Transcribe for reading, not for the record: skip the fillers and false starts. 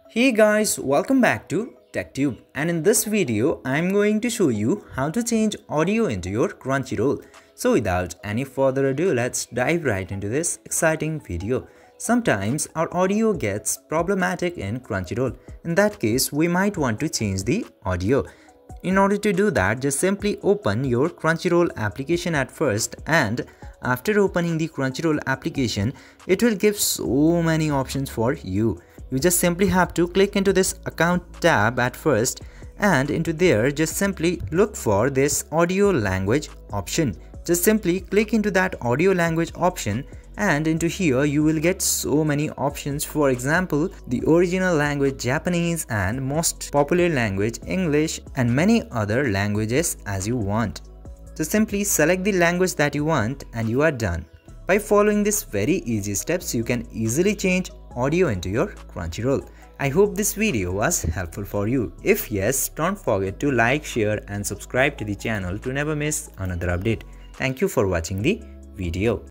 Hey guys, welcome back to TechTube, and in this video I'm going to show you how to change audio into your Crunchyroll. So without any further ado, let's dive right into this exciting video. Sometimes our audio gets problematic in Crunchyroll. In that case, we might want to change the audio. In order to do that, just simply open your Crunchyroll application at first, and after opening the Crunchyroll application, it will give so many options for you. You just simply have to click into this account tab at first, and into there just simply look for this audio language option. Just simply click into that audio language option, and into here you will get so many options. For example, the original language Japanese, and most popular language English, and many other languages as you want. So simply select the language that you want and you are done. By following these very easy steps, you can easily change audio into your Crunchyroll. I hope this video was helpful for you. If yes, don't forget to like, share and subscribe to the channel to never miss another update. Thank you for watching the video.